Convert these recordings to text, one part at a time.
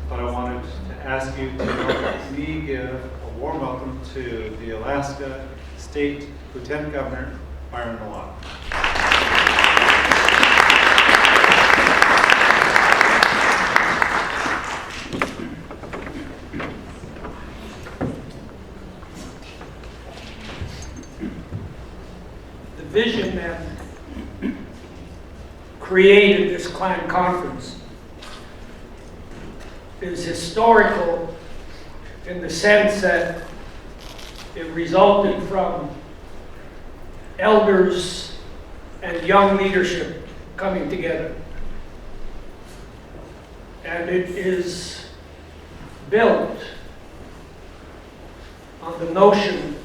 but I wanted to ask you to help me give a warm welcome to the Alaska State Lieutenant Governor, Byron Mallott. The vision that created this clan conference is historical in the sense that it resulted from elders and young leadership coming together. And it is built on the notion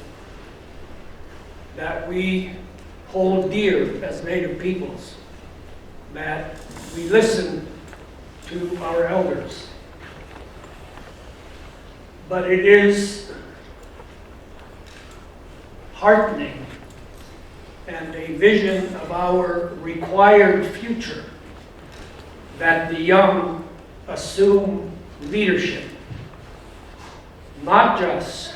that we hold dear as Native peoples, that we listen to our elders. But it is heartening and a vision of our required future that the young assume leadership, not just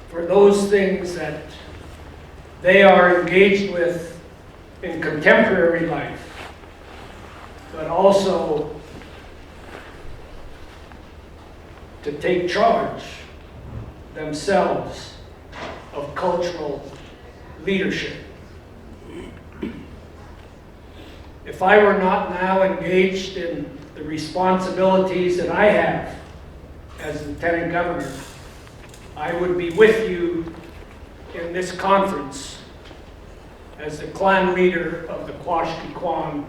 for those things that they are engaged with in contemporary life, but also to take charge themselves of cultural leadership. If I were not now engaged in the responsibilities that I have as Lieutenant Governor, I would be with you in this conference as the clan leader of the Quashkekwan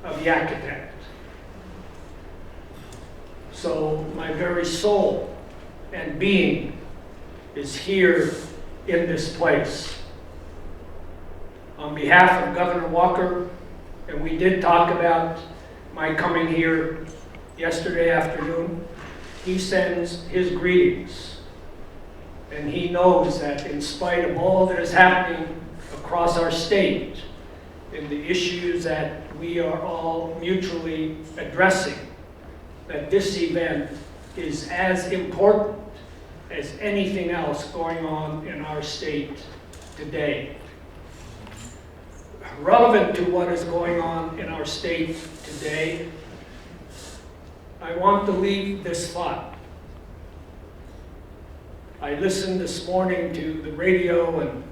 of Yakutat. So my very soul and being is here in this place. On behalf of Governor Walker, and we did talk about my coming here yesterday afternoon, he sends his greetings. And he knows that in spite of all that is happening across our state, in the issues that we are all mutually addressing, that this event is as important as anything else going on in our state today. Relevant to what is going on in our state today, I want to leave this thought. I listened this morning to the radio and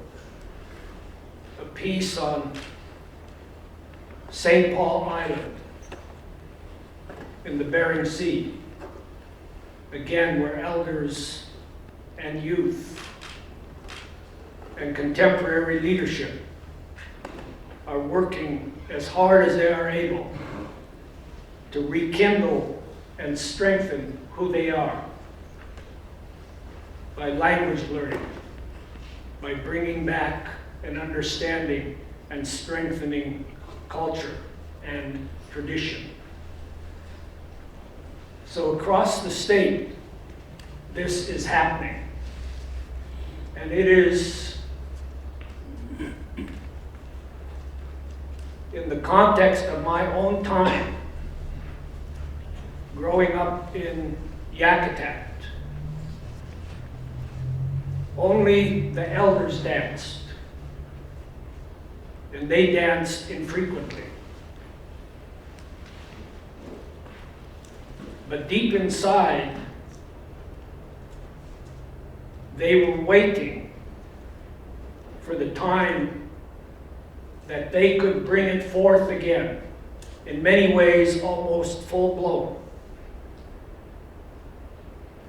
a piece on St. Paul Island in the Bering Sea, again, where elders and youth and contemporary leadership are working as hard as they are able to rekindle and strengthen who they are by language learning, by bringing back an understanding and strengthening culture and tradition. So across the state, this is happening. And it is in the context of my own time, growing up in Yakutat. Only the elders danced, and they danced infrequently. But deep inside, they were waiting for the time that they could bring it forth again, in many ways almost full blown.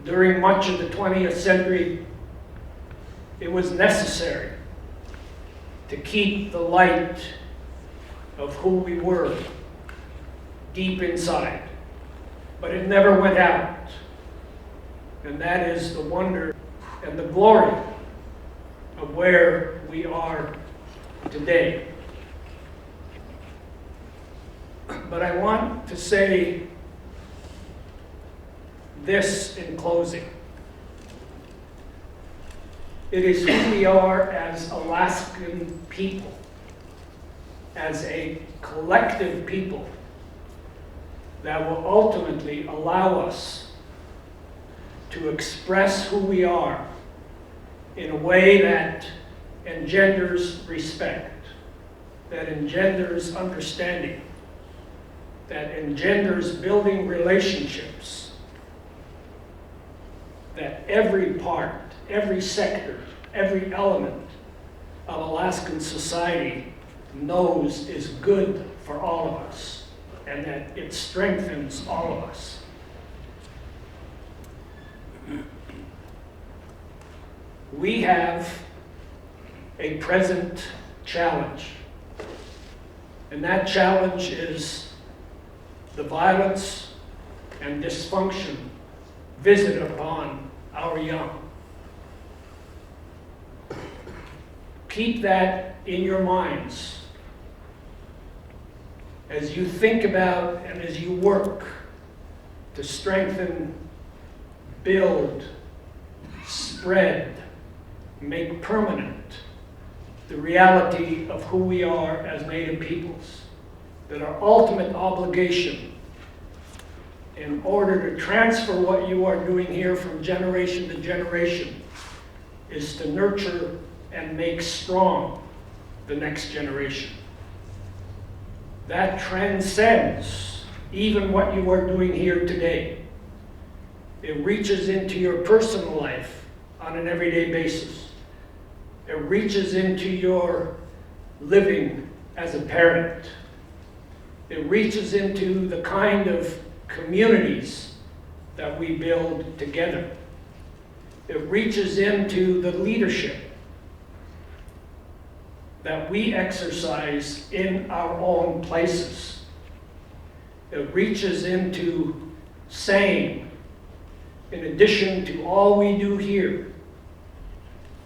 During much of the 20th century, it was necessary to keep the light of who we were deep inside. But it never went out. And that is the wonder and the glory of where we are today. But I want to say this in closing. It is who we are as Alaskan people, as a collective people, that will ultimately allow us to express who we are in a way that engenders respect, that engenders understanding, that engenders building relationships, that every part, every sector, every element of Alaskan society knows is good for all of us, and that it strengthens all of us. We have a present challenge, and that challenge is the violence and dysfunction visited upon our young. Keep that in your minds as you think about and as you work to strengthen, build, spread, make permanent the reality of who we are as Native peoples. That our ultimate obligation in order to transfer what you are doing here from generation to generation is to nurture and make strong the next generation. That transcends even what you are doing here today. It reaches into your personal life on an everyday basis. It reaches into your living as a parent. It reaches into the kind of communities that we build together. It reaches into the leadership that we exercise in our own places. It reaches into saying, in addition to all we do here,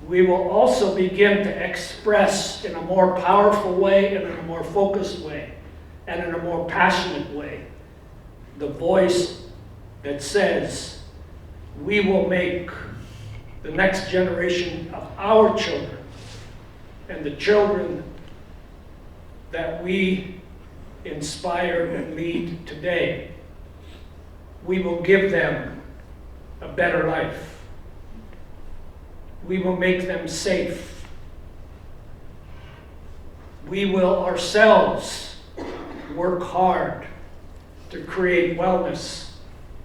we will also begin to express in a more powerful way and in a more focused way and in a more passionate way the voice that says we will make the next generation of our children and the children that we inspire and lead today, we will give them a better life. We will make them safe. We will ourselves work hard to create wellness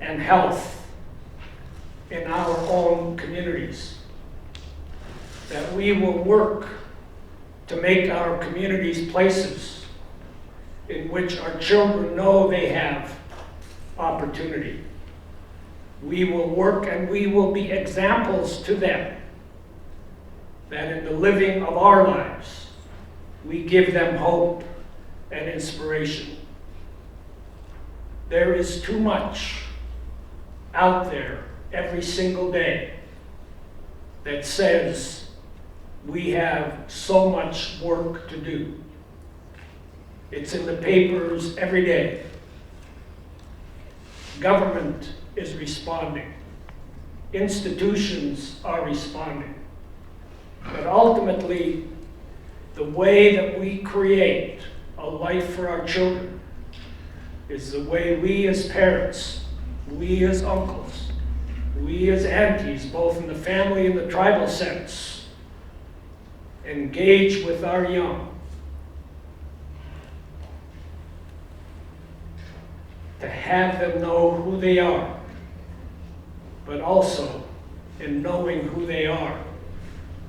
and health in our own communities. That we will work to make our communities places in which our children know they have opportunity. We will work and we will be examples to them that in the living of our lives, we give them hope and inspiration. There is too much out there every single day that says we have so much work to do. It's in the papers every day. Government is responding. Institutions are responding. But ultimately, the way that we create a life for our children is the way we as parents, we as uncles, we as aunties, both in the family and the tribal sense, engage with our young to have them know who they are, but also in knowing who they are,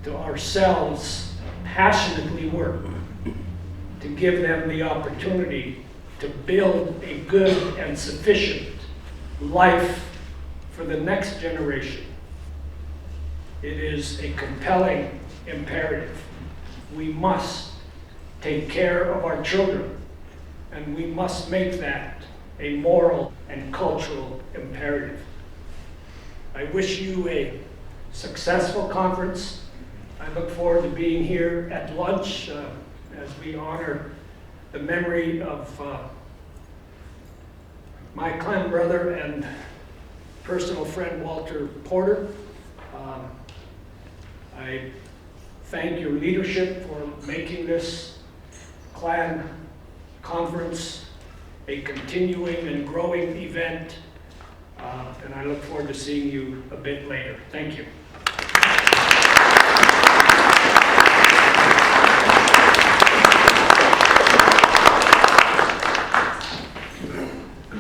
to ourselves passionately work to give them the opportunity to build a good and sufficient life for the next generation. It is a compelling imperative. We must take care of our children, and we must make that a moral and cultural imperative. I wish you a successful conference. I look forward to being here at lunch as we honor the memory of my clan brother and personal friend Walter Porter. I thank your leadership for making this clan conference a continuing and growing event, and I look forward to seeing you a bit later. Thank you.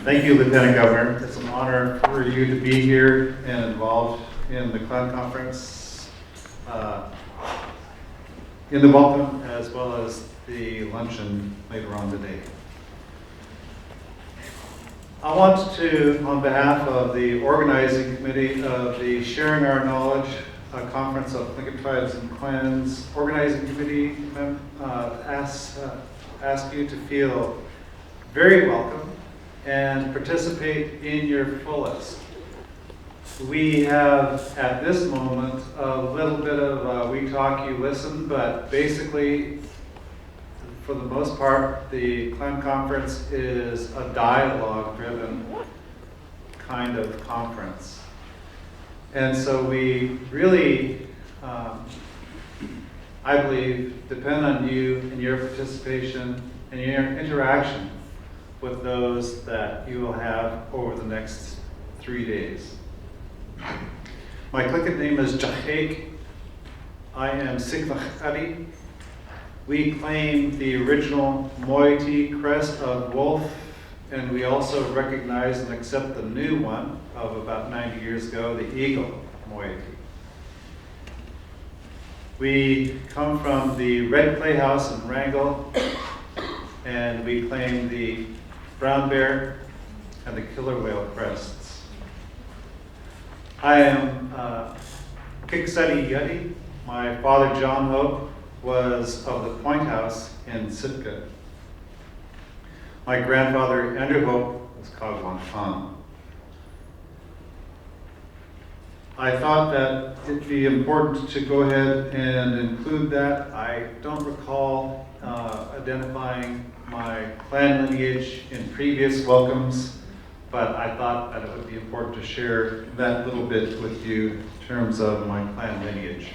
Thank you, Lieutenant Governor. It's an honor for you to be here and involved in the clan conference, in the welcome as well as the luncheon later on today. I want to, on behalf of the organizing committee of the Sharing Our Knowledge Conference of Lincoln Tribes and Clans Organizing Committee, ask you to feel very welcome and participate in your fullest. We have, at this moment, a little bit of we talk, you listen, but basically, for the most part, the clan conference is a dialogue-driven kind of conference. And so we really, I believe, depend on you and your participation and your interaction with those that you will have over the next 3 days. My Clicket name is Jahek. I am CCTHITA. We claim the original moiety crest of wolf, and we also recognize and accept the new one of about 90 years ago, the eagle moiety. We come from the red clay house in Wrangell, and we claim the brown bear and the killer whale crests. I am CCTHITA. My father, John Hope, was of the Point House in Sitka. My grandfather, Andrew Hope, was Kagwan. I thought that it'd be important to go ahead and include that. I don't recall identifying my clan lineage in previous welcomes, but I thought that it would be important to share that little bit with you in terms of my clan lineage.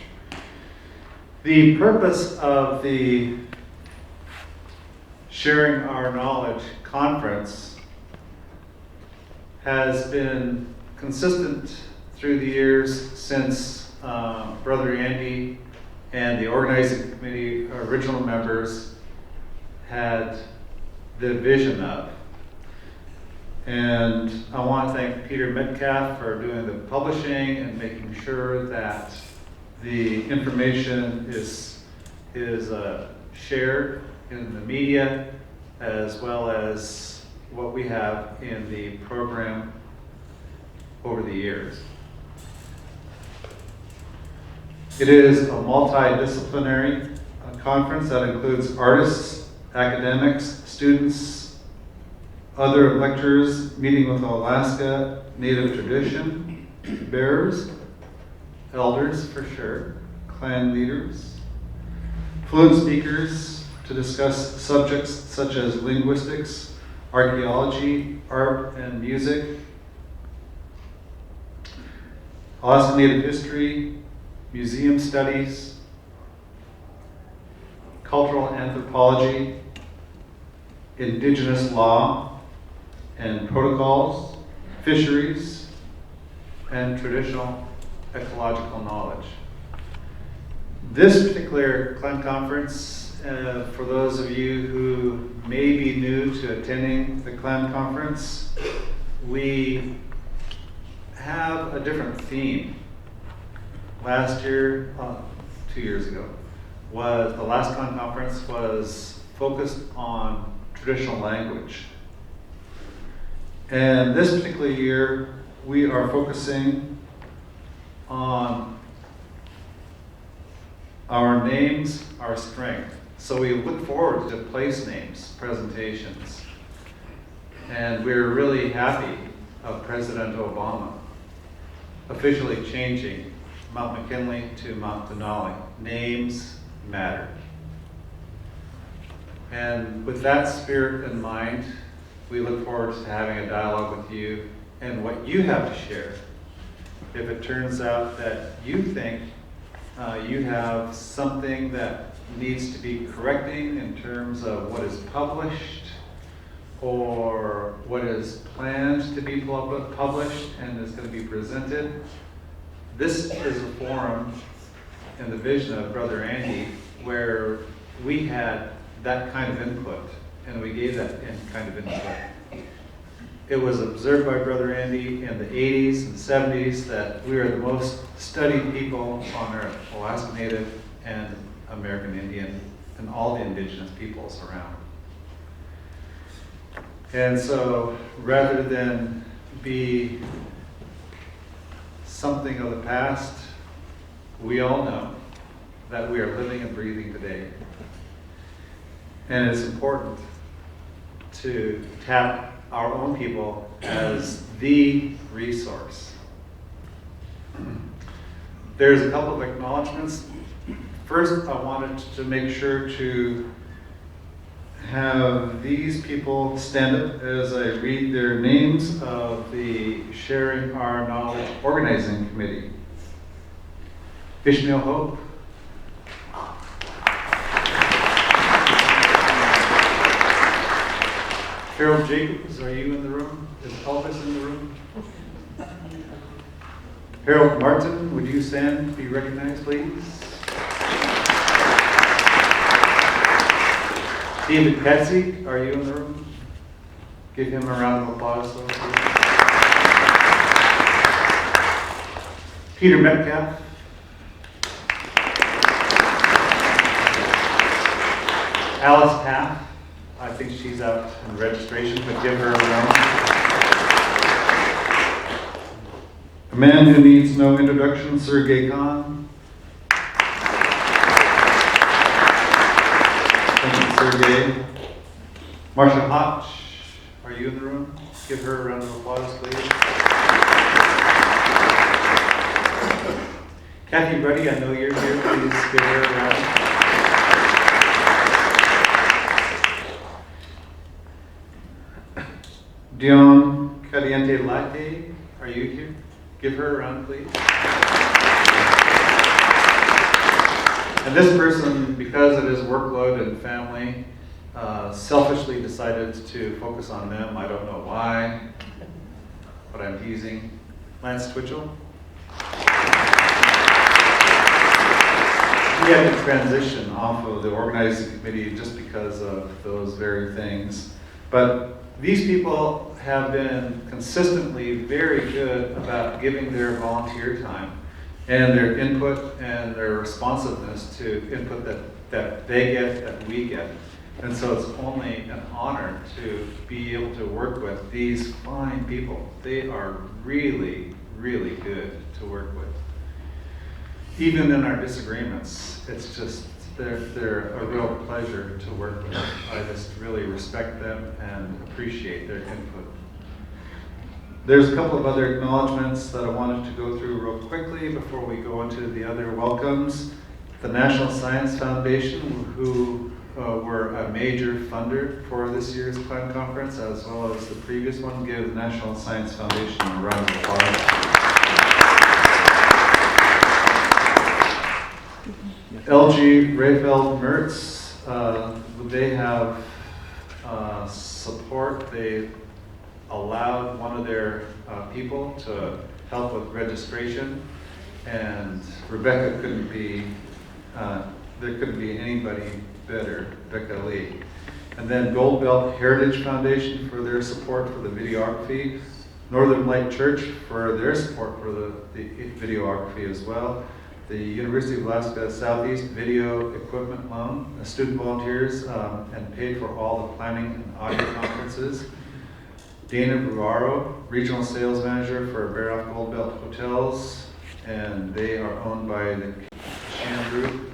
The purpose of the Sharing Our Knowledge conference has been consistent through the years since Brother Andy and the organizing committee original members had the vision of. And I want to thank Peter Metcalf for doing the publishing and making sure that the information is shared in the media, as well as what we have in the program over the years. It is a multidisciplinary conference that includes artists, academics, students, other lecturers meeting with Alaska Native tradition bearers, elders for sure, clan leaders, fluent speakers to discuss subjects such as linguistics, archaeology, art and music, Alaska Native history, museum studies, cultural anthropology, indigenous law and protocols, fisheries, and traditional ecological knowledge. This particular clan conference, for those of you who may be new to attending the clan conference, we have a different theme. Last year, 2 years ago, the last clan conference was focused on traditional language. And this particular year, we are focusing on our names, our strength. So we look forward to place names presentations. And we're really happy of President Obama officially changing Mount McKinley to Mount Denali. Names matter. And with that spirit in mind, we look forward to having a dialogue with you and what you have to share. If it turns out that you think you have something that needs to be correcting in terms of what is published, or what is planned to be published and is going to be presented. This is a forum in the vision of Brother Andy where we had that kind of input, and we gave that kind of input. It was observed by Brother Andy in the 80s and 70s that we are the most studied people on earth, Alaska Native and American Indian, and all the indigenous peoples around. And so rather than be something of the past, we all know that we are living and breathing today. And it's important to tap our own people as the resource. There's a couple of acknowledgements. First, I wanted to make sure to have these people stand up as I read their names of the Sharing Our Knowledge Organizing Committee. Ishmael Hope. Harold Jacobs, are you in the room? Is Elvis in the room? Harold Martin, would you stand to be recognized, please? David Patsy, are you in the room? Give him a round of applause. Peter Metcalf. Alice Path. I think she's out in registration, but give her a round. A man who needs no introduction, Sergey Khan. Thank you, Sergey. Marsha Hotch, are you in the room? Give her a round of applause, please. Kathy Ruddy, I know you're here. Please give her a round. Dion Caliente Laiti, are you here? Give her a round, please. And this person, because of his workload and family, selfishly decided to focus on them. I don't know why, but I'm teasing. Lance Twitchell. He had to transition off of the organizing committee just because of those very things. But these people have been consistently very good about giving their volunteer time and their input and their responsiveness to input that they get, that we get. And so it's only an honor to be able to work with these fine people. They are really, really good to work with. Even in our disagreements, it's just, they're a real pleasure to work with. I just really respect them and appreciate their input. There's a couple of other acknowledgements that I wanted to go through real quickly before we go into the other welcomes. The National Science Foundation, who were a major funder for this year's Climate Conference, as well as the previous one. Give the National Science Foundation a round of applause. LG Rayfeld Mertz, they have support. They allowed one of their people to help with registration, and Rebecca couldn't be, there couldn't be anybody better, Rebecca Lee. And then Gold Belt Heritage Foundation for their support for the videography, Northern Light Church for their support for the videography as well, the University of Alaska Southeast Video Equipment Loan, student volunteers, and paid for all the planning and audio conferences. Dana Brugaro, Regional Sales Manager for Bear Off Gold Belt Hotels, and they are owned by the Shan Group,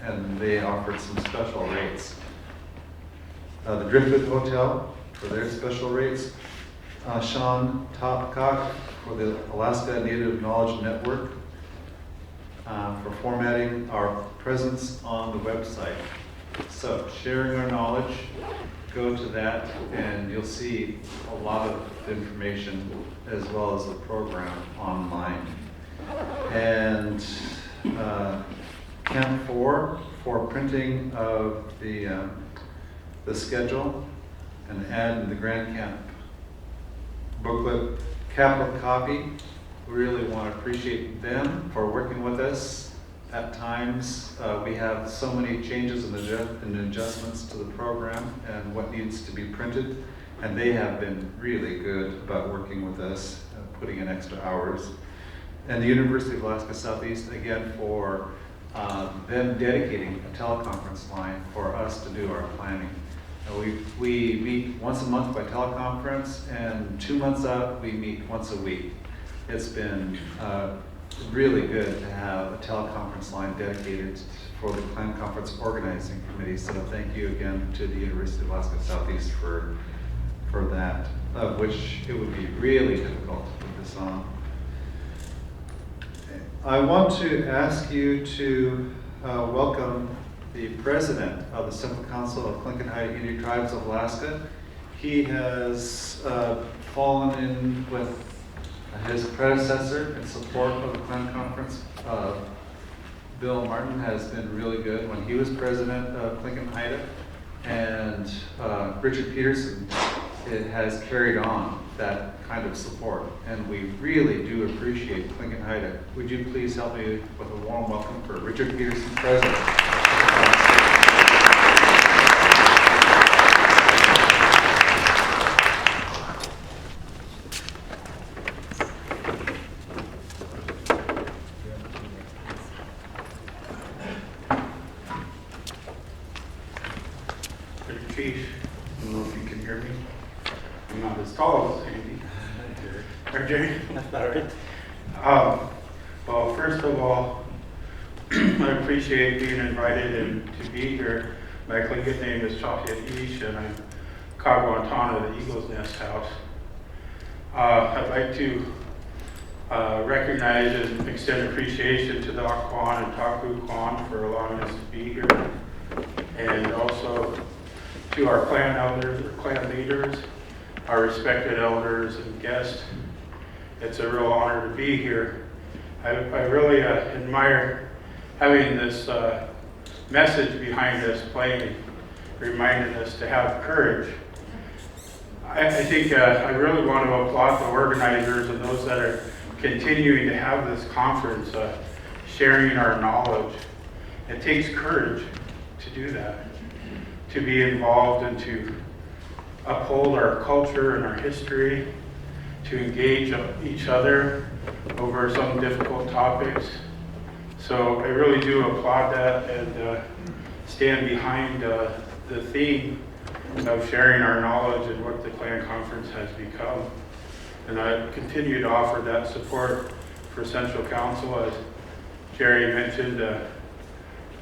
and they offered some special rates. The Driftwood Hotel for their special rates. Sean Topcock for the Alaska Native Knowledge Network for formatting our presence on the website. So, sharing our knowledge, go to that and you'll see a lot of information as well as the program online. And Camp 4 for printing of the schedule and add in the Grand Camp booklet, capital copy. We really want to appreciate them for working with us. At times, we have so many changes and adjustments to the program and what needs to be printed, and they have been really good about working with us, putting in extra hours. And the University of Alaska Southeast, again, for them dedicating a teleconference line for us to do our planning. We meet once a month by teleconference, and 2 months out, we meet once a week. It's been really good to have a teleconference line dedicated for the Plan Conference Organizing Committee. So thank you again to the University of Alaska Southeast for that, of which it would be really difficult to put this on. I want to ask you to welcome the president of the Central Council of Tlingit Indian Tribes of Alaska. He has fallen in with his predecessor in support of the Plan Conference. Bill Martin has been really good when he was president of CCTHITA, and Richard Peterson has carried on that kind of support, and we really do appreciate CCTHITA. Would you please help me with a warm welcome for Richard Peterson, president? Chief, I don't know if you can hear me. I'm not as tall as Andy. Or Gerry. That's all right. Well, first of all, I appreciate being invited and to be here. My Tlingit name is Ish, and I'm Kagwantana, the Eagle's Nest House. I'd like to recognize and extend appreciation to the Akwan and Taku Kwan for allowing us to be here, and also to our clan elders, or clan leaders, our respected elders and guests. It's a real honor to be here. I really admire having this message behind us playing, reminding us to have courage. I think I really want to applaud the organizers and those that are continuing to have this conference, sharing our knowledge. It takes courage to do that, to be involved and to uphold our culture and our history, to engage each other over some difficult topics. So I really do applaud that and stand behind the theme of sharing our knowledge and what the Clan Conference has become. And I continue to offer that support for Central Council, as Gerry mentioned,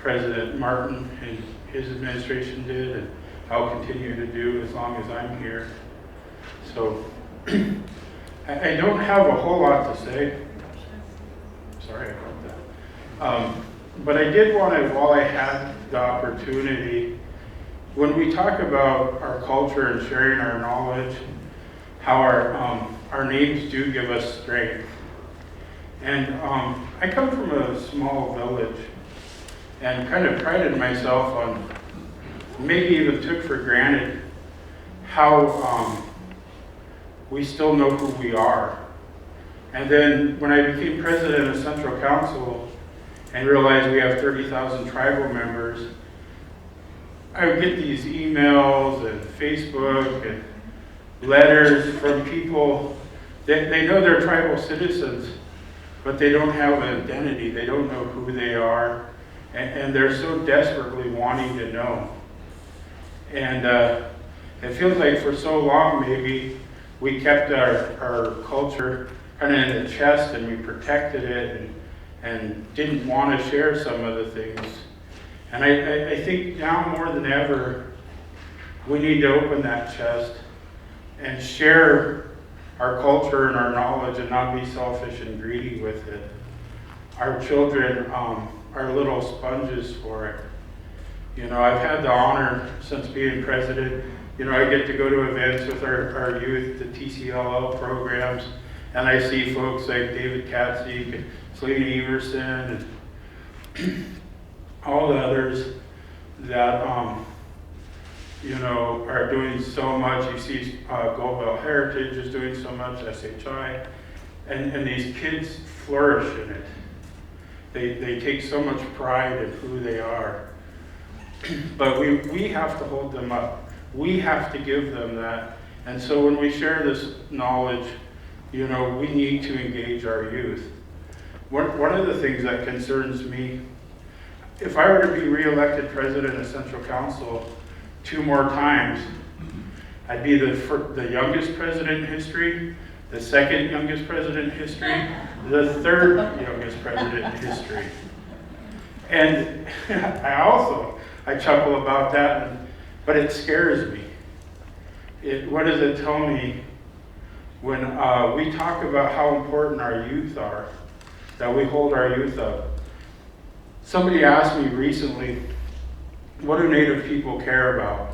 President Martin and his administration did, and I'll continue to do as long as I'm here. So I don't have a whole lot to say. Sorry about that. But I did want to, while I had the opportunity, when we talk about our culture and sharing our knowledge, how our names do give us strength. And I come from a small village and kind of prided myself on, maybe even took for granted, how we still know who we are. And then when I became president of Central Council and realized we have 30,000 tribal members, I would get these emails and Facebook and letters from people that they know they're tribal citizens, but they don't have an identity. They don't know who they are, and they're so desperately wanting to know. And it feels like for so long maybe we kept our culture kind of in the chest, and we protected it and didn't want to share some of the things. And I think now more than ever, we need to open that chest and share our culture and our knowledge and not be selfish and greedy with it. Our children are little sponges for it. You know, I've had the honor since being president, you know, I get to go to events with our youth, the TCLL programs, and I see folks like David Katzig and Selena Everson and all the others that you know, are doing so much. You see Gov.Byron Heritage is doing so much, SHI, and these kids flourish in it. They take so much pride in who they are. But we have to hold them up. We have to give them that. And so when we share this knowledge, you know, we need to engage our youth. One of the things that concerns me, if I were to be re-elected president of Central Council 2 more times, I'd be the youngest president in history, the second youngest president in history, the third youngest president in history. And I chuckle about that, but it scares me. What does it tell me when we talk about how important our youth are, that we hold our youth up? Somebody asked me recently, what do Native people care about?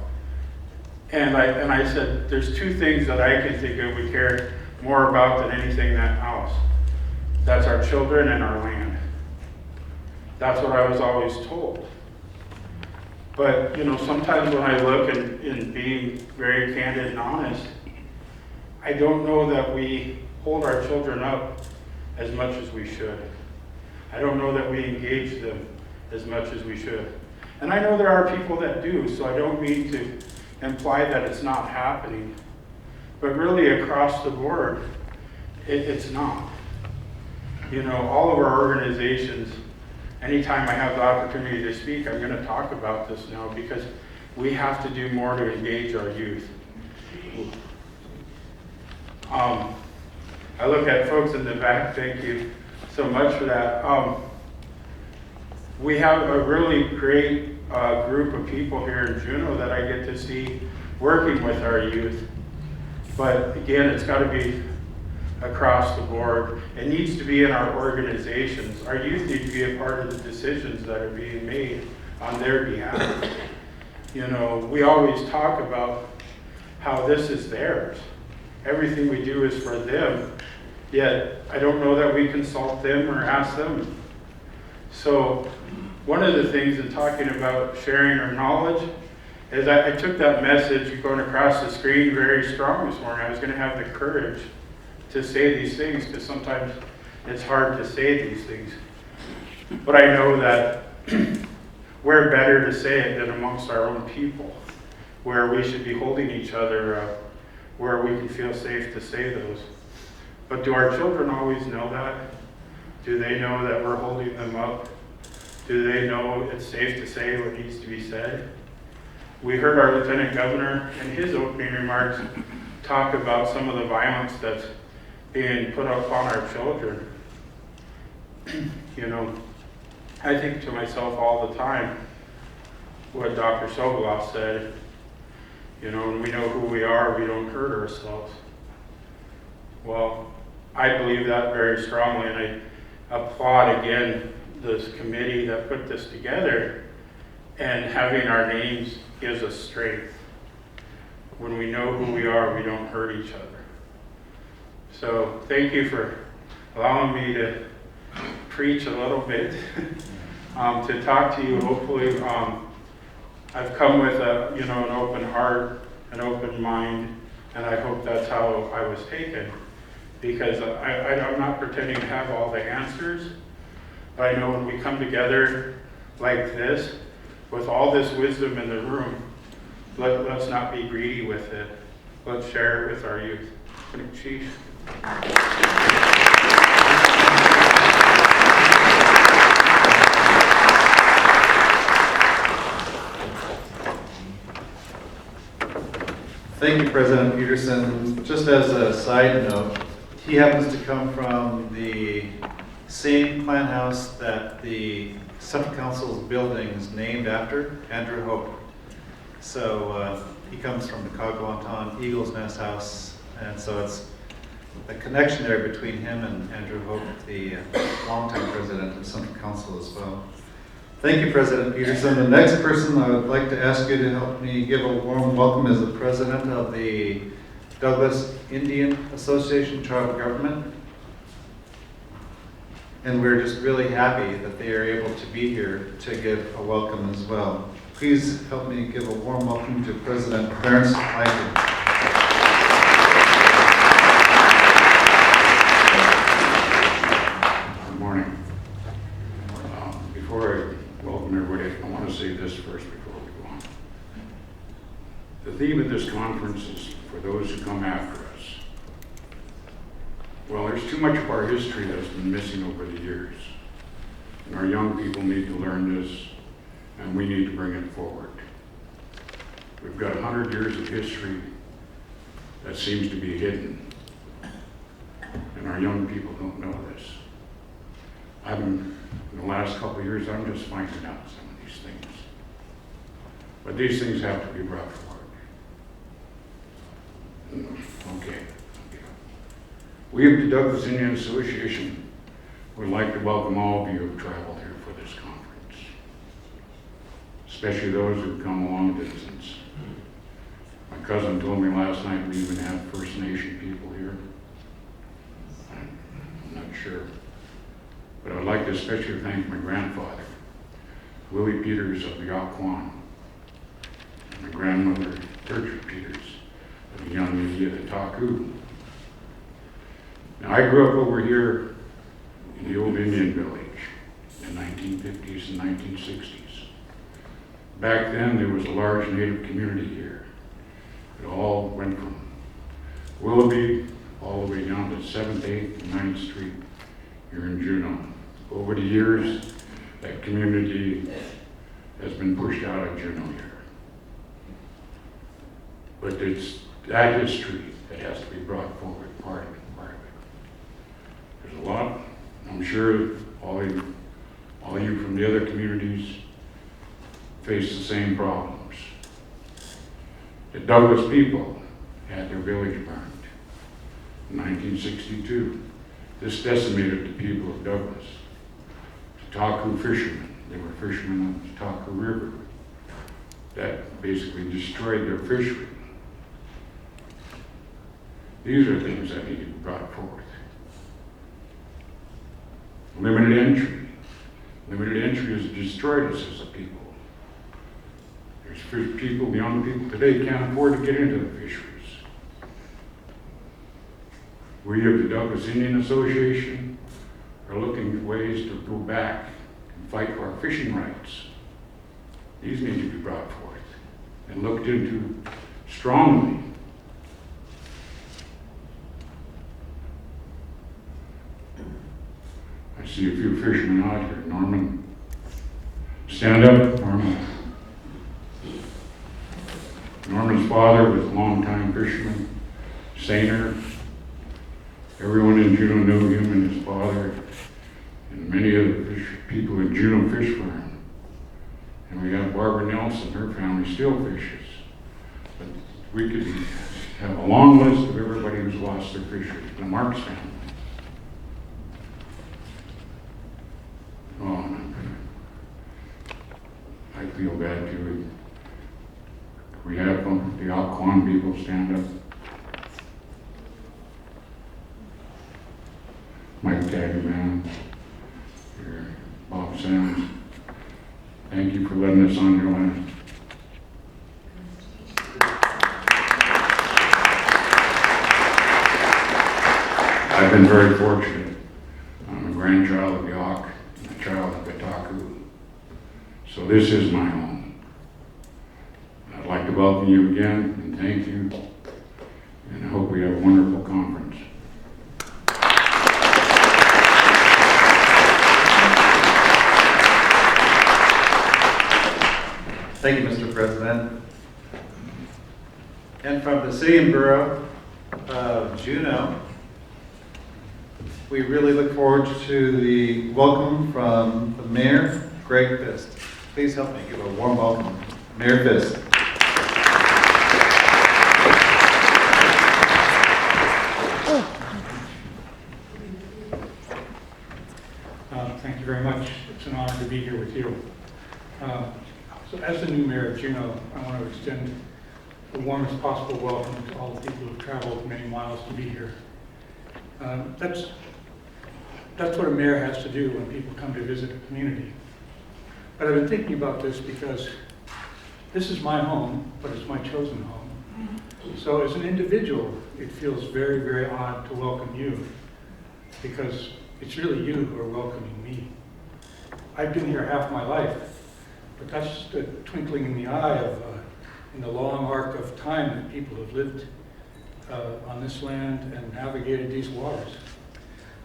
And I said, there's 2 things that I can think of we care more about than anything else. That's our children and our land. That's what I was always told. But, you know, sometimes when I look and being very candid and honest, I don't know that we hold our children up as much as we should. I don't know that we engage them as much as we should. And I know there are people that do, so I don't mean to imply that it's not happening. But really across the board, it's not. You know, all of our organizations, anytime I have the opportunity to speak, I'm going to talk about this now because we have to do more to engage our youth. I look at folks in the back, thank you so much for that. We have a really great group of people here in Juneau that I get to see working with our youth. But again, it's got to be across the board. It needs to be in our organizations. Our youth need to be a part of the decisions that are being made on their behalf. You know, we always talk about how this is theirs. Everything we do is for them, yet I don't know that we consult them or ask them. So one of the things in talking about sharing our knowledge is I took that message going across the screen very strong this morning. I was going to have the courage to say these things because sometimes it's hard to say these things. But I know that we're better to say it than amongst our own people, where we should be holding each other up, where we can feel safe to say those. But do our children always know that? Do they know that we're holding them up? Do they know it's safe to say what needs to be said? We heard our Lieutenant Governor in his opening remarks talk about some of the violence that's being put upon our children. You know, I think to myself all the time what Dr. Soboloff said, you know, when we know who we are, we don't hurt ourselves. Well, I believe that very strongly, and I applaud again this committee that put this together, and having our names gives us strength. When we know who we are, we don't hurt each other. So thank you for allowing me to preach a little bit, to talk to you. Hopefully, I've come with an open heart, an open mind, and I hope that's how I was taken. Because I'm not pretending to have all the answers, but I know when we come together like this, with all this wisdom in the room, let's not be greedy with it. Let's share it with our youth. Chief. Thank you, President Peterson. Just as a side note, he happens to come from the same plan house that the Central Council's building is named after, Andrew Hope. So he comes from the Cogwanton Eagle's Nest House, and so it's a connection there between him and Andrew Hope, the longtime president of Central Council as well. Thank you, President Peterson. The next person I would like to ask you to help me give a warm welcome is the president of the Douglas Indian Association Tribal Government. And we're just really happy that they are able to be here to give a welcome as well. Please help me give a warm welcome to President Clarence Laiti. Good morning. Before I welcome everybody, I want to say this first before we go on. The theme of this conference is for those who come after us. Well, there's too much of our history that's been missing over the years. And our young people need to learn this, and we need to bring it forward. We've got 100 years of history that seems to be hidden, and our young people don't know this. In the last couple of years, I'm just finding out some of these things. But these things have to be brought forward. Okay. We of the Douglas Indian Association would like to welcome all of you who have traveled here for this conference, especially those who have come a long distance. My cousin told me last night we even have First Nation people here. I'm not sure. But I'd like to especially thank my grandfather, Willie Peters of the Occoquan, and my grandmother, Gertrude Peters of the CCTHITA Taku. Now, I grew up over here in the old Indian village in the 1950s and 1960s. Back then, there was a large Native community here. It all went from Willoughby all the way down to 7th, 8th, and 9th Street here in Juneau. Over the years, that community has been pushed out of Juneau here. But it's that history that has to be brought forward, part of it. There's a lot. I'm sure all you from the other communities face the same problems. The Douglas people had their village burned in 1962. This decimated the people of Douglas. The Taku fishermen, they were fishermen of the Taku River. That basically destroyed their fishery. These are things that need to be brought forth. Limited entry. Limited entry has destroyed us as a people. There's people, young people today can't afford to get into the fisheries. We of the Douglas Indian Association are looking for ways to go back and fight for our fishing rights. These need to be brought forth and looked into strongly. I see a few fishermen out here. Norman, stand up, Norman. Norman's father was a longtime fisherman, Sainer. Everyone in Juneau knew him and his father, and many of the people at Juneau Fish Farm. And we got Barbara Nelson, her family still fishes. But we could have a long list of everybody who's lost their fisheries. The Marks family. Oh, I feel bad too. We have the Occoquan people stand up. Mike Taggerman, here, Bob Sands. Thank you for letting us on your land. I've been very fortunate. I'm a grandchild of the Ock, and a child of the Taku. So this is my home. I'd like to welcome you again and thank you. And I hope we have a wonderful conference. Thank you, Mr. President. And from the City and Borough of Juneau, we really look forward to the welcome from the Mayor, Greg Fisk. Please help me give a warm welcome, Mayor Fisk. Thank you very much. It's an honor to be here with you. So as the new mayor of Juneau, I want to extend the warmest possible welcome to all the people who have traveled many miles to be here. That's what a mayor has to do when people come to visit a community. But I've been thinking about this because This is my home, but it's my chosen home. So as an individual, it feels very, very odd to welcome you, because it's really you who are welcoming me. I've been here half my life, but that's just a twinkling in the eye of, in the long arc of time that people have lived on this land and navigated these waters.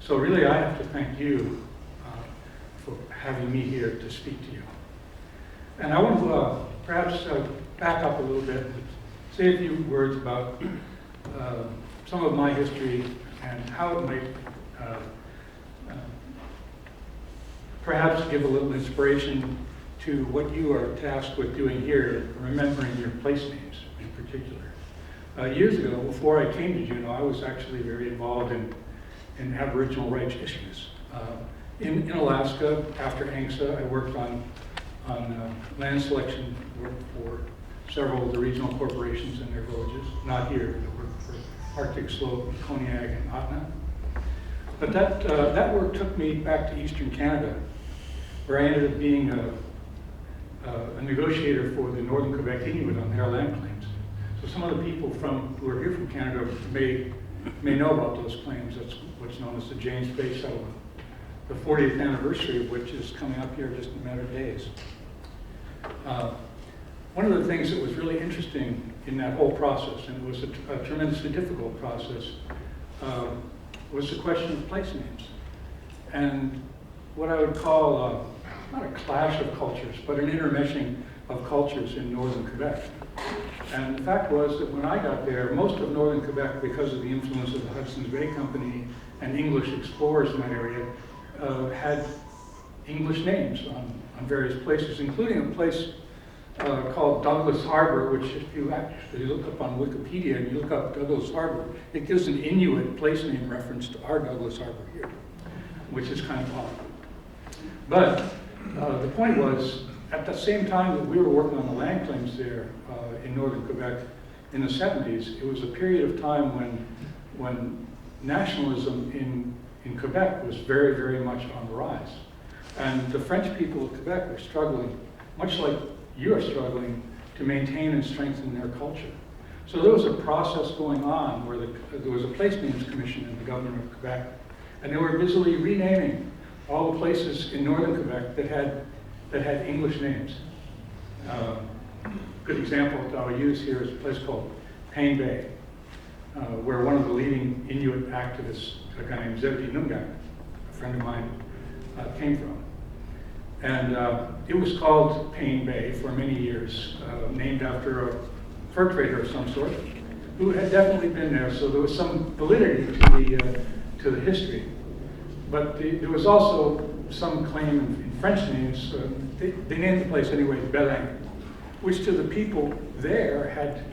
So really, I have to thank you for having me here to speak to you. And I want to perhaps back up a little bit and say a few words about some of my history and how it might perhaps give a little inspiration to what you are tasked with doing here, remembering your place names in particular. Years ago, before I came to Juneau, I was actually very involved in Aboriginal rights issues. In Alaska, after ANCSA, I worked on land selection work for several of the regional corporations in their villages. Not here, I worked for Arctic Slope, Koniag, and Atna. But that work took me back to Eastern Canada, where I ended up being a negotiator for the Northern Quebec Inuit on their land claims. So some of the people who are here from Canada may know about those claims. That's what's known as the James Bay Settlement, the 40th anniversary of which is coming up here in just a matter of days. One of the things that was really interesting in that whole process, and it was a tremendously difficult process, was the question of place names. And what I would call, not a clash of cultures, but an intermeshing of cultures in northern Quebec. And the fact was that when I got there, most of northern Quebec, because of the influence of the Hudson's Bay Company and English explorers in that area, had English names on various places, including a place called Douglas Harbor, which if you actually look up on Wikipedia and you look up Douglas Harbor, it gives an Inuit place name reference to our Douglas Harbor here, which is kind of odd. But the point was, at the same time that we were working on the land claims there in northern Quebec in the 70s, it was a period of time when nationalism in Quebec was very, very much on the rise. And the French people of Quebec were struggling, much like you are struggling, to maintain and strengthen their culture. So there was a process going on where there was a place names commission in the government of Quebec, and they were busily renaming all the places in northern Quebec that had English names. Good example that I'll use here is a place called Pain Bay, where one of the leading Inuit activists, a guy named Zebedee Nungaak, a friend of mine, came from. And it was called Pain Bay for many years, named after a fur trader of some sort, who had definitely been there, so there was some validity to the history. But there was also some claim in French names. They named the place anyway Beleng, which to the people there had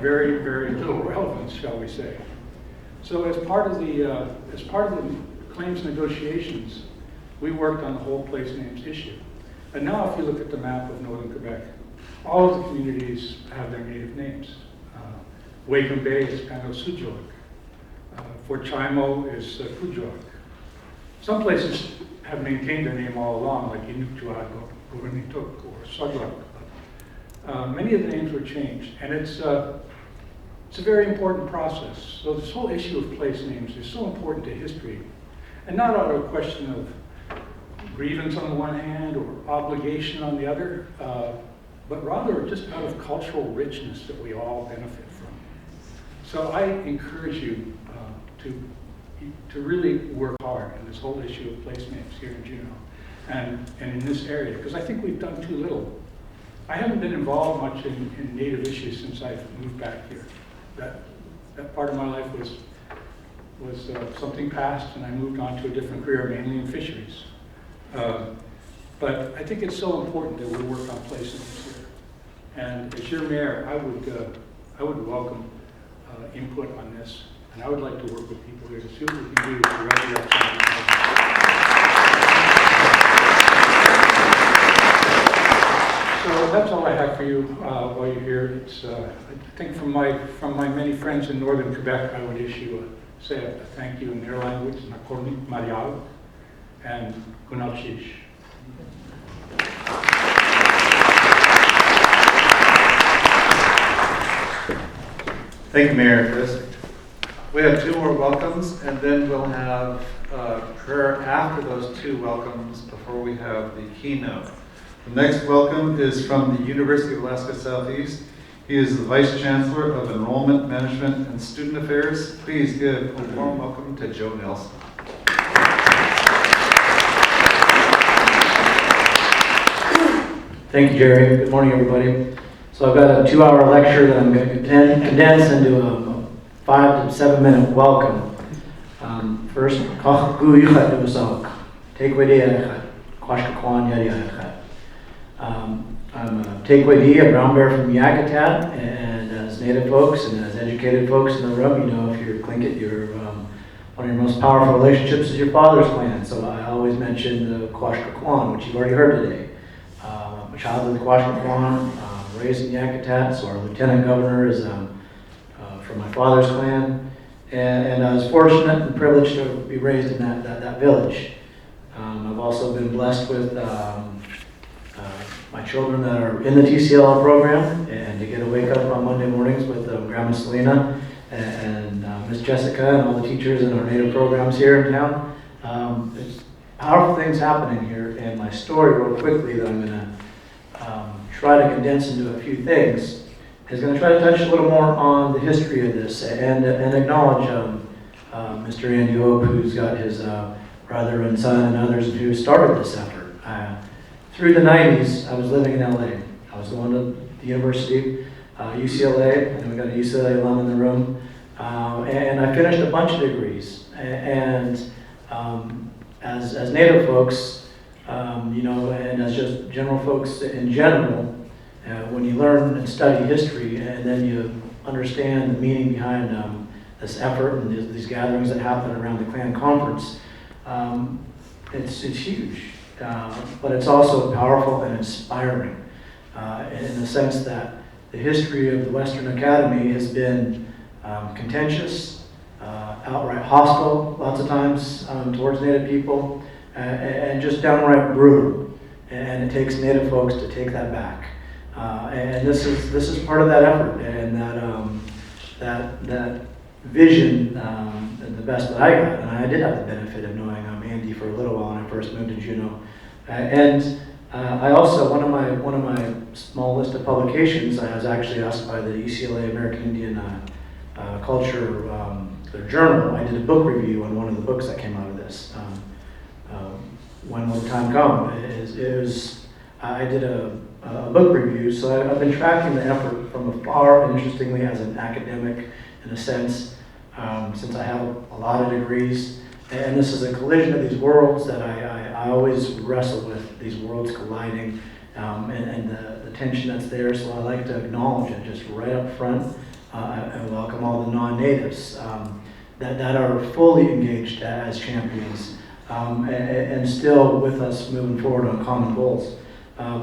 very, very little relevance, shall we say. So as part of the claims negotiations, we worked on the whole place names issue. And now if you look at the map of northern Quebec, all of the communities have their native names. Wakeham Bay is Pano-Sujuak. Fort Chimo is Kuujjuaq. Some places have maintained their name all along, like Inuktitut or Winnituk or Sagluk. Many of the names were changed, and it's a very important process. So this whole issue of place names is so important to history, and not out of a question of grievance on the one hand or obligation on the other, but rather just out of cultural richness that we all benefit from. So I encourage you to really work hard on this whole issue of place names here in Juneau and in this area, because I think we've done too little. I haven't been involved much in Native issues since I've moved back here. That part of my life was something past, and I moved on to a different career, mainly in fisheries. But I think it's so important that we work on place names here. And as your mayor, I would welcome input on this, and I would like to work with people here to see what we can do to resurrect some of the culture. So that's all I have for you while you're here. It's, I think from my many friends in northern Quebec, I would say a thank you in their language, Nakornik Marial, and Gunalchish. Thank you, Mayor Fisk. We have 2 more welcomes, and then we'll have prayer after those 2 welcomes before we have the keynote. The next welcome is from the University of Alaska Southeast. He is the Vice Chancellor of Enrollment, Management, and Student Affairs. Please give a warm welcome to Joe Nelson. Thank you, Gerry. Good morning, everybody. So I've got a 2-hour lecture that I'm going to condense into a 5 to 7 minute welcome. First, I'm a Tekwedi, a brown bear from Yakutat, and as Native folks and as educated folks in the room, you know if you're Tlingit, one of your most powerful relationships is your father's clan. So I always mention the Quashquequan, which you've already heard today. I'm a child of the Quashquequan, raised in Yakutat, so our lieutenant governor is from my father's clan, and I was fortunate and privileged to be raised in that village. I've also been blessed with my children that are in the TCLL program, and to get to wake up on Monday mornings with Grandma Selena and Miss Jessica and all the teachers in our Native programs here in town. There's powerful things happening here, and my story real quickly that I'm going to try to condense into a few things is going to try to touch a little more on the history of this and acknowledge Mr. Andy Oak, who's got his brother and son and others who started this effort. Through the 90s, I was living in LA. I was going to the university, UCLA, and we got a UCLA alum in the room. And I finished a bunch of degrees. And as Native folks, you know, and as just general folks in general, when you learn and study history and then you understand the meaning behind this effort and these gatherings that happen around the Clan Conference, it's huge. But it's also powerful and inspiring in the sense that the history of the Western Academy has been contentious, outright hostile lots of times towards Native people, and just downright brutal. And it takes Native folks to take that back. And this is part of that effort, and that vision, and the best that I got. And I did have the benefit of knowing Andy for a little while when I first moved to Juneau. I also, one of my small list of publications, I was actually asked by the UCLA American Indian Culture, their journal. I did a book review on one of the books that came out of this. When will the time come? I did a book review, so I've been tracking the effort from afar, and interestingly, as an academic, in a sense, since I have a lot of degrees. And this is a collision of these worlds that I always wrestle with, these worlds colliding, and the tension that's there. So I like to acknowledge it just right up front, and welcome all the non-natives that are fully engaged as champions, and still with us moving forward on common goals.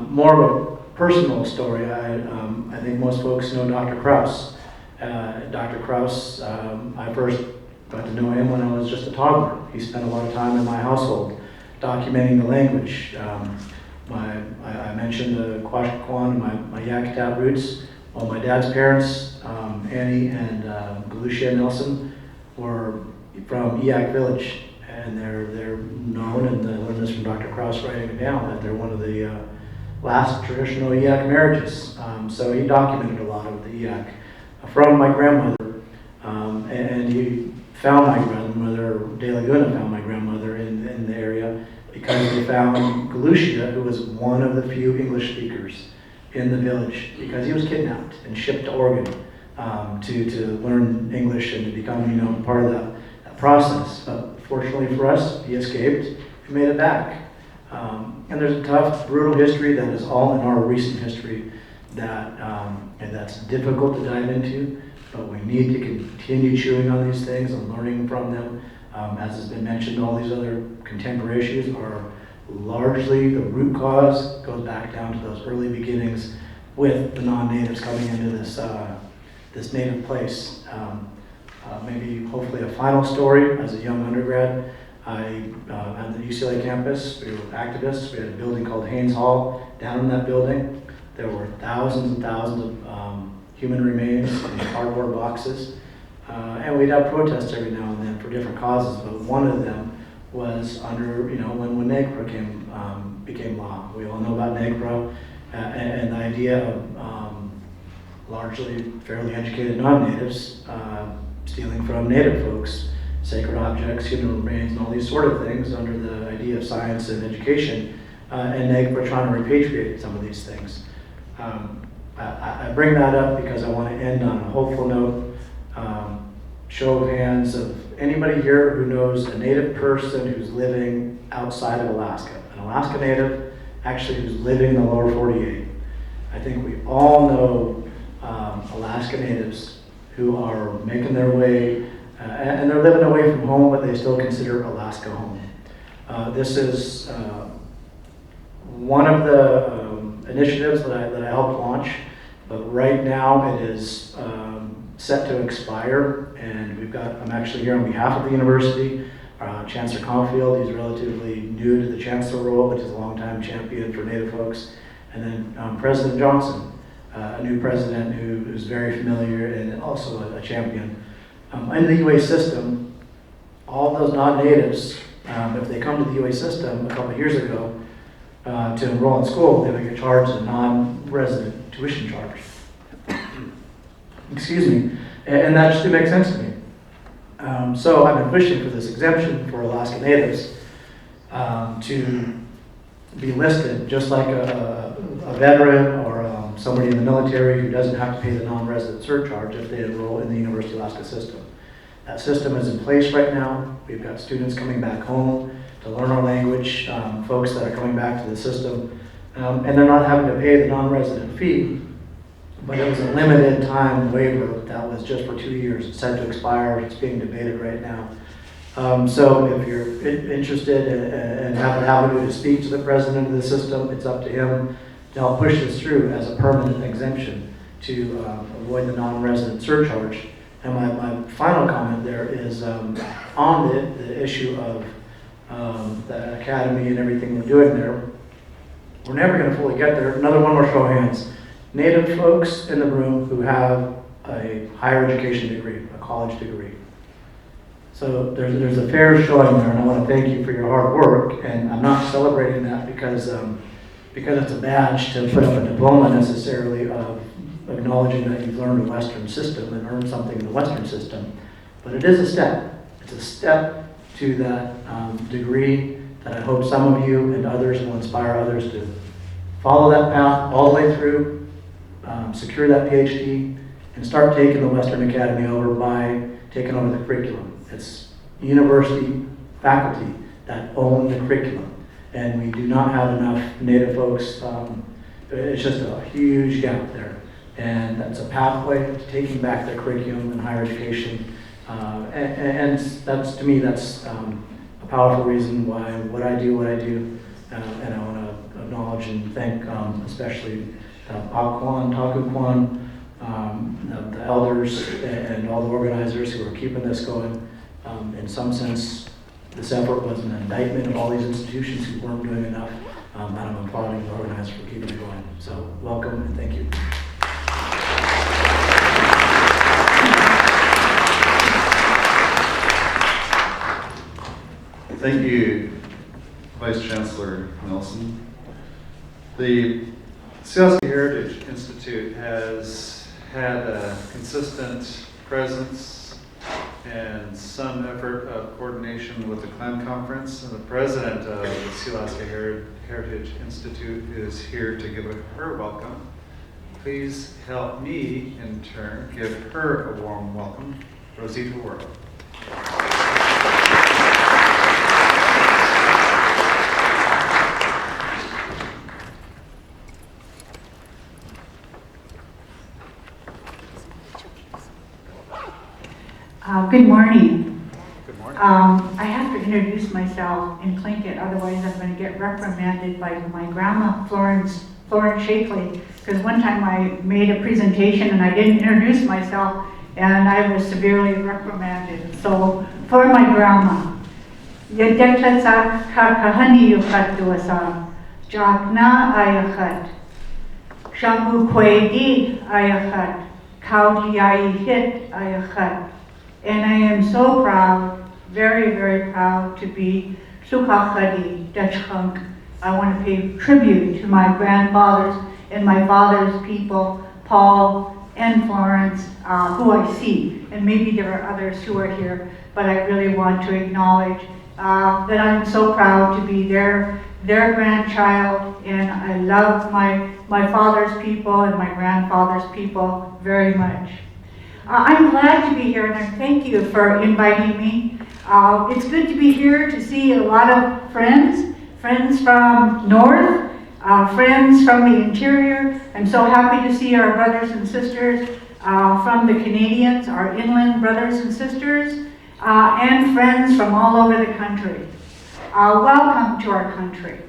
More of a personal story. I think most folks know Dr. Krause. Dr. Krause, I first got to know him when I was just a toddler. He spent a lot of time in my household documenting the language. I mentioned the Quashquequan, my Yakutat roots. Well, my dad's parents, Annie and Galucia Nelson, were from Eyak Village, and they're known, and I learned this from Dr. Krause writing it down, that they're one of the last traditional Eyak marriages. So he documented a lot of the Eyak from my grandmother, and he found my grandmother, De Laguna found my grandmother in the area because they found Galucia, who was one of the few English speakers in the village, because he was kidnapped and shipped to Oregon to learn English and to become, part of that process. But fortunately for us, he escaped and made it back. And there's a tough, brutal history that is all in our recent history and that's difficult to dive into, but we need to continue chewing on these things and learning from them. As has been mentioned, all these other contemporary issues are largely, the root cause goes back down to those early beginnings with the non-natives coming into this native place. Maybe hopefully a final story. As a young undergrad, at the UCLA campus, we were activists. We had a building called Haynes Hall. Down in that building, there were thousands and thousands of human remains in cardboard boxes. And we'd have protests every now and then for different causes, but one of them was under, when NAGPRA became law. We all know about NAGPRA and the idea of largely fairly educated non-natives stealing from native folks, sacred objects, human remains, and all these sort of things under the idea of science and education, and NAGPRA trying to repatriate some of these things. I bring that up because I want to end on a hopeful note. Show of hands of anybody here who knows a native person who's living outside of Alaska. An Alaska native, actually, who's living in the lower 48. I think we all know Alaska natives who are making their way, and they're living away from home, but they still consider Alaska home. This is one of the initiatives that I helped launch, but right now it is set to expire, and I'm actually here on behalf of the university. Chancellor Caulfield, he's relatively new to the chancellor role, which is a longtime champion for Native folks. And then President Johnson, a new president who's very familiar and also a champion. In the UA system, all those non-natives, if they come to the UA system a couple of years ago to enroll in school, they would get charged a non-resident tuition charge. Excuse me, and that just didn't make sense to me. So I've been pushing for this exemption for Alaska Natives to be listed just like a veteran or somebody in the military who doesn't have to pay the non-resident surcharge if they enroll in the University of Alaska system. That system is in place right now. We've got students coming back home to learn our language, folks that are coming back to the system, and they're not having to pay the non-resident fee. But it was a limited time waiver that was just for 2 years. It's set to expire. It's being debated right now. So if you're interested and have an avenue to speak to the president of the system, it's up to him to help push this through as a permanent exemption to avoid the non-resident surcharge. And my final comment there is on the issue of the academy and everything we're doing there. We're never going to fully get there. Another one more show of hands. Native folks in the room who have a higher education degree, a college degree. So there's a fair showing there, and I want to thank you for your hard work. And I'm not celebrating that because it's a badge to put up a diploma necessarily of acknowledging that you've learned a Western system and earned something in the Western system. But it is a step. It's a step to that degree that I hope some of you and others will inspire others to follow that path all the way through. Secure that PhD, and start taking the Western Academy over by taking over the curriculum. It's university faculty that own the curriculum, and we do not have enough Native folks. It's just a huge gap there, and that's a pathway to taking back the curriculum in higher education. And that's, to me, that's a powerful reason why what I do, and I want to acknowledge and thank especially Akwan, Takuquan, the elders, and all the organizers who are keeping this going. In some sense, this effort was an indictment of all these institutions who weren't doing enough, and I'm applauding the organizers for keeping it going. So welcome and thank you. Thank you, Vice Chancellor Nelson. The Alaska Heritage Institute has had a consistent presence and some effort of coordination with the Clan Conference, and the president of the Alaska Heritage Institute is here to give her welcome. Please help me, in turn, give her a warm welcome, Rosita Worl. Good morning. Good morning. I have to introduce myself in Tlingit, otherwise I'm going to get reprimanded by my grandma, Florence Shakely, because one time I made a presentation and I didn't introduce myself and I was severely reprimanded. So, for my grandma, Yadeklatsa Kakahani Yukatuasa, Jakna Ayachat, Shabu Kwedi Ayachat, CCTHITA. And I am so proud, very, very proud to be Sukachadi Dutch Hunk. I want to pay tribute to my grandfathers and my father's people, Paul and Florence, who I see, and maybe there are others who are here, but I really want to acknowledge that I'm so proud to be their grandchild, and I love my father's people and my grandfather's people very much. I'm glad to be here, and I thank you for inviting me. It's good to be here to see a lot of friends from North, friends from the interior. I'm so happy to see our brothers and sisters from the Canadians, our inland brothers and sisters, and friends from all over the country. Welcome to our country.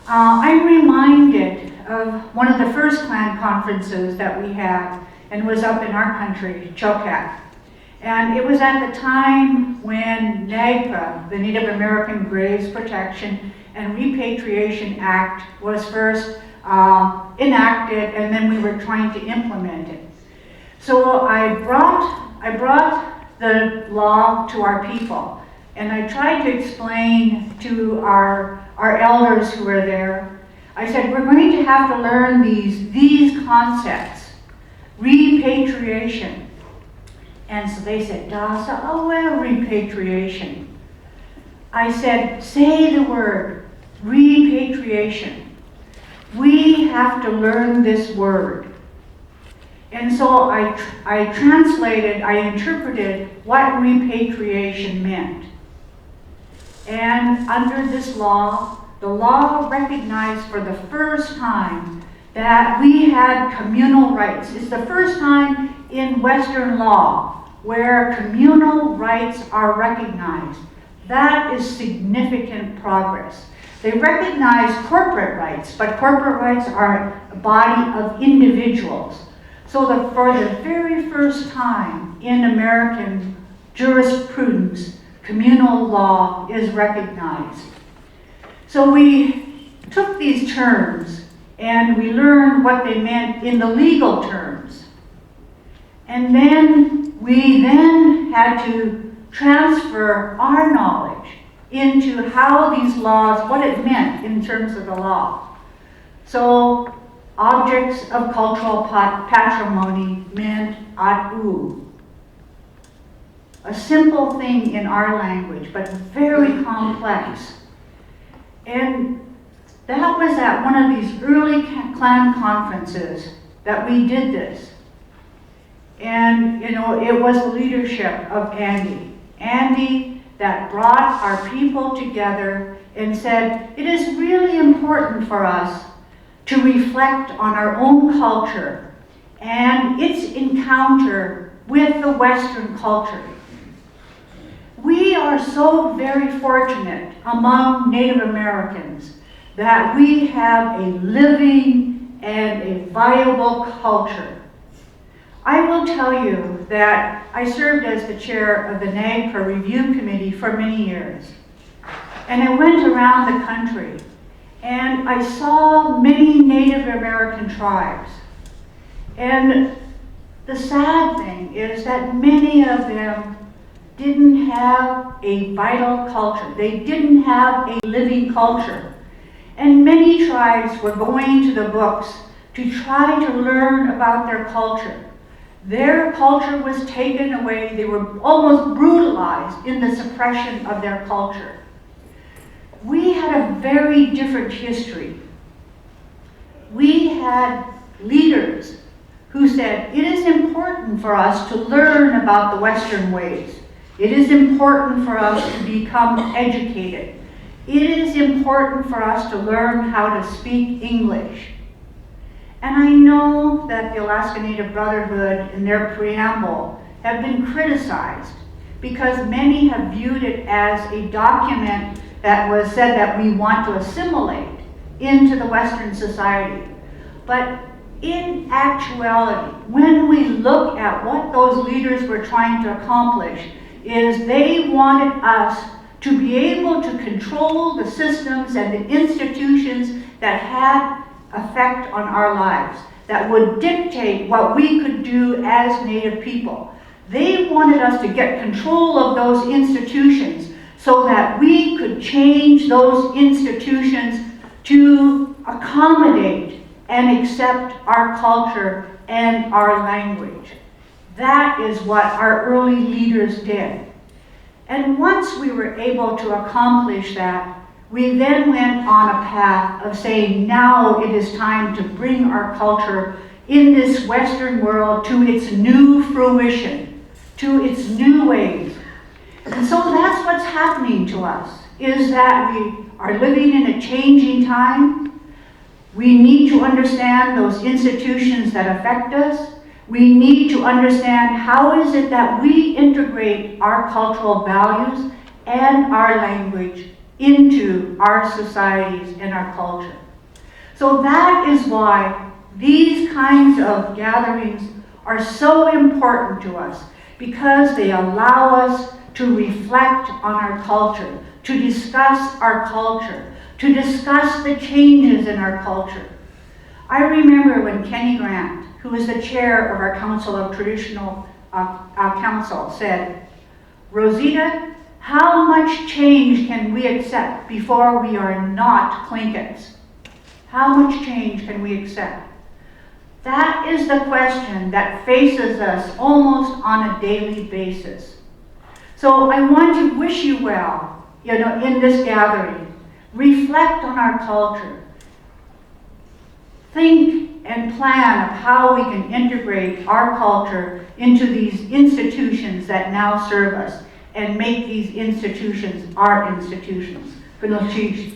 I'm reminded of one of the first clan conferences that we had, and was up in our country, Chilkat. And it was at the time when NAGPRA, the Native American Graves Protection and Repatriation Act, was first enacted, and then we were trying to implement it. So I brought the law to our people, and I tried to explain to our elders who were there. I said, we're going to have to learn these concepts. Repatriation. And so they said, Dasa, oh well, repatriation. I said, say the word, repatriation. We have to learn this word. And so I interpreted what repatriation meant. And under this law, the law recognized for the first time that we had communal rights. It's the first time in Western law where communal rights are recognized. That is significant progress. They recognize corporate rights, but corporate rights are a body of individuals. So for the very first time in American jurisprudence, communal law is recognized. So we took these terms and we learned what they meant in the legal terms. And then we had to transfer our knowledge into how these laws, what it meant in terms of the law. So objects of cultural patrimony meant atu. A simple thing in our language, but very complex. And that was at one of these early clan conferences that we did this. And, you know, it was the leadership of Andy. Andy that brought our people together and said, it is really important for us to reflect on our own culture and its encounter with the Western culture. We are so very fortunate among Native Americans that we have a living and a viable culture. I will tell you that I served as the chair of the NAGPRA Review Committee for many years. And I went around the country and I saw many Native American tribes. And the sad thing is that many of them didn't have a vital culture. They didn't have a living culture. And many tribes were going to the books to try to learn about their culture. Their culture was taken away. They were almost brutalized in the suppression of their culture. We had a very different history. We had leaders who said, it is important for us to learn about the Western ways. It is important for us to become educated. It is important for us to learn how to speak English. And I know that the Alaska Native Brotherhood in their preamble have been criticized because many have viewed it as a document that was said that we want to assimilate into the Western society. But in actuality, when we look at what those leaders were trying to accomplish, is they wanted us to be able to control the systems and the institutions that had effect on our lives. that would dictate what we could do as Native people. They wanted us to get control of those institutions so that we could change those institutions to accommodate and accept our culture and our language. That is what our early leaders did. And once we were able to accomplish that, we then went on a path of saying, now it is time to bring our culture in this Western world to its new fruition, to its new ways. And so that's what's happening to us, is that we are living in a changing time. We need to understand those institutions that affect us. We need to understand how is it that we integrate our cultural values and our language into our societies and our culture. So that is why these kinds of gatherings are so important to us, because they allow us to reflect on our culture, to discuss our culture, to discuss the changes in our culture. I remember when Kenny Grant, who was the chair of our Council of Traditional Council, said, "Rosita, how much change can we accept before we are not Tlinkits? How much change can we accept?" That is the question that faces us almost on a daily basis. So I want to wish you well, in this gathering. Reflect on our culture. Think and plan of how we can integrate our culture into these institutions that now serve us and make these institutions our institutions. Good luck, Chief.